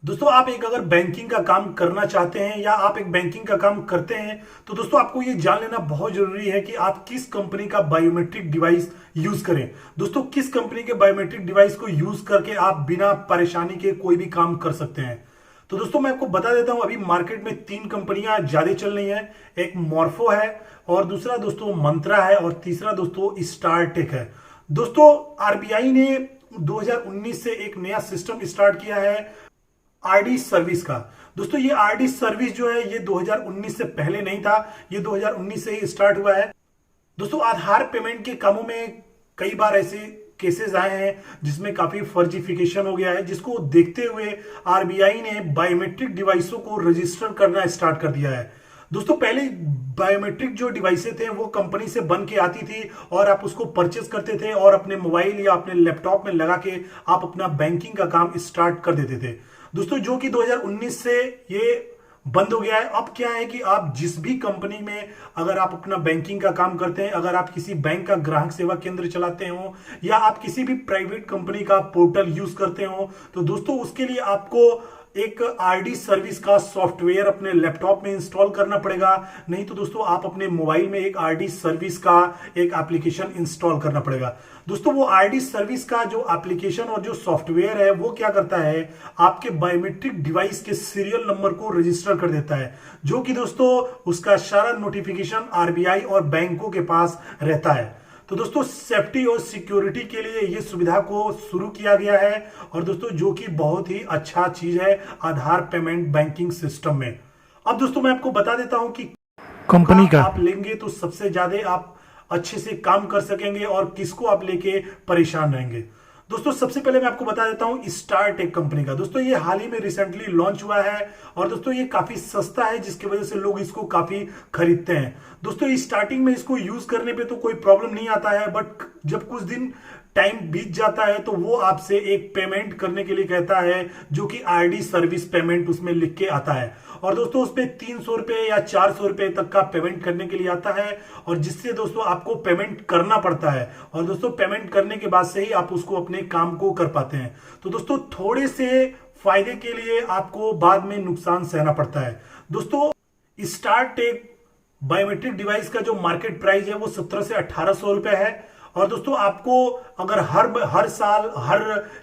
दोस्तों आप एक अगर बैंकिंग का काम करना चाहते हैं या आप एक बैंकिंग का काम करते हैं तो दोस्तों आपको ये जान लेना बहुत जरूरी है कि आप किस कंपनी का बायोमेट्रिक डिवाइस यूज करें। दोस्तों किस कंपनी के बायोमेट्रिक डिवाइस को यूज करके आप बिना परेशानी के कोई भी काम कर सकते हैं। तो दोस्तों मैं आपको बता देता हूं, अभी मार्केट में तीन कंपनियां ज्यादा चल रही हैं। एक मॉर्फो है और दूसरा दोस्तों मंत्रा है और तीसरा दोस्तों स्टारटेक है। दोस्तों आरबीआई ने 2019 से एक नया सिस्टम स्टार्ट किया है आरडी सर्विस का। दोस्तों ये आरडी सर्विस जो है ये 2019 से पहले नहीं था, ये 2019 से ही स्टार्ट हुआ है। दोस्तों आधार पेमेंट के कामों में कई बार ऐसे केसेस आए हैं जिसमें काफी फर्जिफिकेशन हो गया है, जिसको देखते हुए आरबीआई ने बायोमेट्रिक डिवाइसों को रजिस्टर करना स्टार्ट कर दिया है। दोस्तों पहले बायोमेट्रिक जो डिवाइसें थे वो कंपनी से बन के आती थी और आप उसको परचेज करते थे और अपने मोबाइल या अपने लैपटॉप में लगा के आप अपना बैंकिंग का काम स्टार्ट कर देते थे। दोस्तों जो कि 2019 से ये बंद हो गया है। अब क्या है कि आप जिस भी कंपनी में अगर आप अपना बैंकिंग का काम करते हैं, अगर आप किसी बैंक का ग्राहक सेवा केंद्र चलाते हो या आप किसी भी प्राइवेट कंपनी का पोर्टल यूज करते हो, तो दोस्तों उसके लिए आपको एक आरडी सर्विस का सॉफ्टवेयर अपने लैपटॉप में इंस्टॉल करना पड़ेगा। नहीं तो दोस्तों आप अपने मोबाइल में एक आरडी सर्विस का एक एप्लीकेशन इंस्टॉल करना पड़ेगा। दोस्तों वो आरडी सर्विस का जो एप्लीकेशन और जो सॉफ्टवेयर है वो क्या करता है, आपके बायोमेट्रिक डिवाइस के सीरियल नंबर को रजिस्टर कर देता है, जो कि दोस्तों उसका सारा नोटिफिकेशन आरबीआई और बैंकों के पास रहता है। तो दोस्तों सेफ्टी और सिक्योरिटी के लिए ये सुविधा को शुरू किया गया है और दोस्तों जो कि बहुत ही अच्छा चीज है आधार पेमेंट बैंकिंग सिस्टम में। अब दोस्तों मैं आपको बता देता हूं कि कंपनी का आप लेंगे तो सबसे ज्यादा आप अच्छे से काम कर सकेंगे और किसको आप लेके परेशान रहेंगे। दोस्तों सबसे पहले मैं आपको बता देता हूं स्टारटेक कंपनी का। दोस्तों ये हाल ही में रिसेंटली लॉन्च हुआ है और दोस्तों ये काफी सस्ता है, जिसकी वजह से लोग इसको काफी खरीदते हैं। दोस्तों स्टार्टिंग में इसको यूज करने पे तो कोई प्रॉब्लम नहीं आता है, बट जब कुछ दिन टाइम बीत जाता है तो वो आपसे एक पेमेंट करने के लिए कहता है, जो कि आरडी सर्विस पेमेंट उसमें लिख के आता है। और दोस्तों उसमें 300 रुपए या 400 रुपए तक का पेमेंट करने के लिए आता है और जिससे दोस्तों आपको पेमेंट करना पड़ता है और दोस्तों पेमेंट करने के बाद से ही आप उसको अपने काम को कर पाते हैं। तो दोस्तों थोड़े से फायदे के लिए आपको बाद में नुकसान सहना पड़ता है। दोस्तों स्टारटेक बायोमेट्रिक डिवाइस का जो मार्केट प्राइस है वो 1700 से 1800 रुपए है और दोस्तों आपको अगर हर साल हर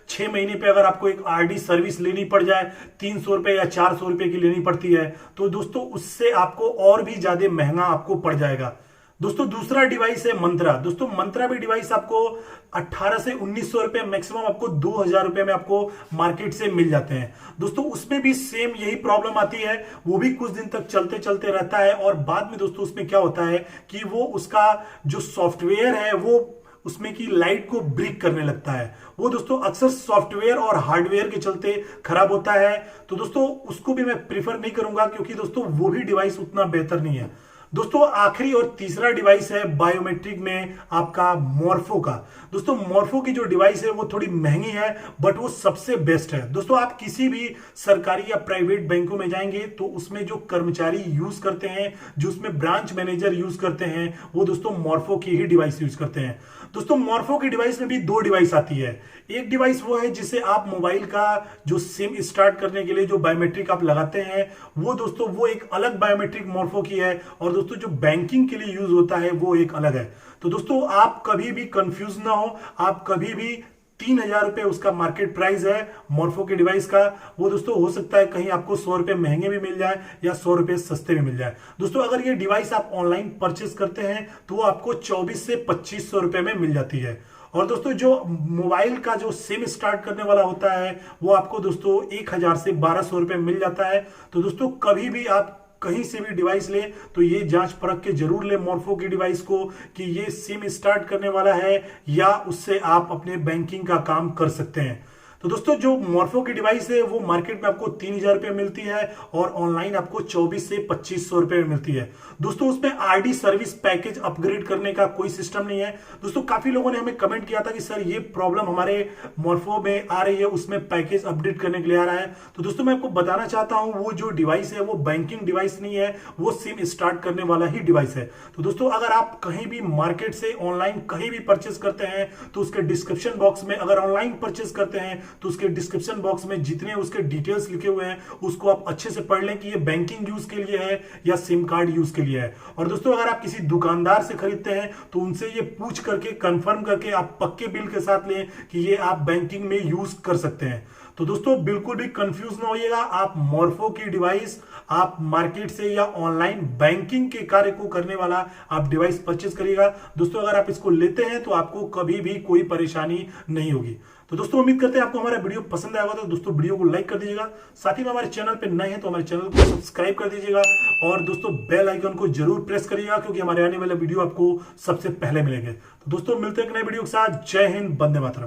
6 महीने पे अगर आपको एक आरडी सर्विस लेनी पड़ जाए, 300 रुपए या 400 रुपए की लेनी पड़ती है, तो दोस्तों उससे आपको और भी ज्यादा महंगा आपको पड़ जाएगा। दोस्तों दूसरा डिवाइस है मंत्रा। दोस्तों मंत्रा भी डिवाइस आपको 1800 से 1900 रुपए, मैक्सिमम आपको 2000 रुपए में आपको मार्केट से मिल जाते हैं। दोस्तों उसमें भी सेम यही प्रॉब्लम आती है, वो भी कुछ दिन तक चलते चलते रहता है और बाद में दोस्तों उसमें क्या होता है कि वो उसका जो सॉफ्टवेयर है वो उसमें की लाइट को ब्रेक करने लगता है। वो दोस्तों अक्सर सॉफ्टवेयर और हार्डवेयर के चलते खराब होता है। तो दोस्तों उसको भी मैं प्रीफर नहीं करूंगा, क्योंकि दोस्तों वो भी डिवाइस उतना बेहतर नहीं है। दोस्तों आखिरी और तीसरा डिवाइस है बायोमेट्रिक में आपका मॉर्फो का। दोस्तों मॉर्फो की जो डिवाइस है वो थोड़ी महंगी है, बट वो सबसे बेस्ट है। दोस्तों आप किसी भी सरकारी या प्राइवेट बैंकों में जाएंगे तो उसमें जो कर्मचारी यूज करते हैं, जो उसमें ब्रांच मैनेजर यूज करते हैं, वो दोस्तों मॉर्फो की ही डिवाइस यूज करते हैं। दोस्तों मॉर्फो की डिवाइस में भी दो डिवाइस आती है। एक डिवाइस वो है जिसे आप मोबाइल का जो सिम स्टार्ट करने के लिए जो बायोमेट्रिक आप लगाते हैं, वो दोस्तों वो एक अलग बायोमेट्रिक मॉर्फो की है और दोस्तों जो बैंकिंग के लिए यूज होता है वो एक अलग है। तो दोस्तों आप कभी भी कंफ्यूज ना हो, आप कभी भी 3000 रुपए उसका मार्केट प्राइस है मॉर्फो के डिवाइस का। वो दोस्तों हो सकता है कहीं आपको 100 रुपए महंगे भी मिल जाए या 100 रुपए सस्ते भी मिल जाए। दोस्तों अगर ये डिवाइस आप ऑनलाइन परचेस करते हैं तो वो आपको 2400 से 2500 रुपए में मिल जाती है। और दोस्तों जो मोबाइल का जो सिम स्टार्ट करने वाला होता है वो आपको दोस्तों 1000 से 1200 रुपए मिल जाता है। तो दोस्तों कभी भी आप कहीं से भी डिवाइस ले तो ये जांच परख के जरूर ले मॉर्फो की डिवाइस को कि ये सिम स्टार्ट करने वाला है या उससे आप अपने बैंकिंग का काम कर सकते हैं। तो दोस्तों जो मॉर्फो की डिवाइस है वो मार्केट में आपको 3000 रुपए मिलती है और ऑनलाइन आपको 2400 से 2500 रुपए में मिलती है। दोस्तों उसमें आरडी सर्विस पैकेज अपग्रेड करने का कोई सिस्टम नहीं है। दोस्तों काफी लोगों ने हमें कमेंट किया था कि सर ये प्रॉब्लम हमारे मॉर्फो में आ रही है, उसमें पैकेज अपडेट करने के लिए आ रहा है। तो दोस्तों मैं आपको बताना चाहता हूं वो जो डिवाइस है वो बैंकिंग डिवाइस नहीं है, वो सिम स्टार्ट करने वाला ही डिवाइस है। तो दोस्तों अगर आप कहीं भी मार्केट से ऑनलाइन कहीं भी परचेस करते हैं तो उसके डिस्क्रिप्शन बॉक्स में अगर ऑनलाइन परचेस करते हैं तो उसके डिस्क्रिप्शन बॉक्स में जितने उसके डिटेल्स लिखे हुए हैं उसको आप अच्छे से पढ़ लें कि ये बैंकिंग यूज के लिए है या सिम कार्ड यूज के लिए है। और दोस्तों अगर आप किसी दुकानदार से खरीदते हैं तो उनसे ये पूछ करके कंफर्म करके आप पक्के बिल के साथ लें कि ये आप बैंकिंग में यूज कर सकते हैं। तो दोस्तों बिल्कुल भी कंफ्यूज ना होइएगा, आप मोर्फो की डिवाइस आप मार्केट से या ऑनलाइन बैंकिंग के कार्य को करने वाला आप डिवाइस परचेज करिएगा। दोस्तों अगर आप इसको लेते हैं तो आपको कभी भी कोई परेशानी नहीं होगी। तो दोस्तों उम्मीद करते हैं आपको हमारा वीडियो पसंद आएगा, तो दोस्तों वीडियो को लाइक कर दीजिएगा, साथ ही में हमारे चैनल पे नए हैं तो हमारे चैनल को सब्सक्राइब कर दीजिएगा और दोस्तों बेल आइकन को जरूर प्रेस करिएगा क्योंकि हमारे आने वाले वीडियो आपको सबसे पहले मिलेंगे। तो दोस्तों मिलते हैं एक नए वीडियो के साथ। जय हिंद, वंदे मातरम।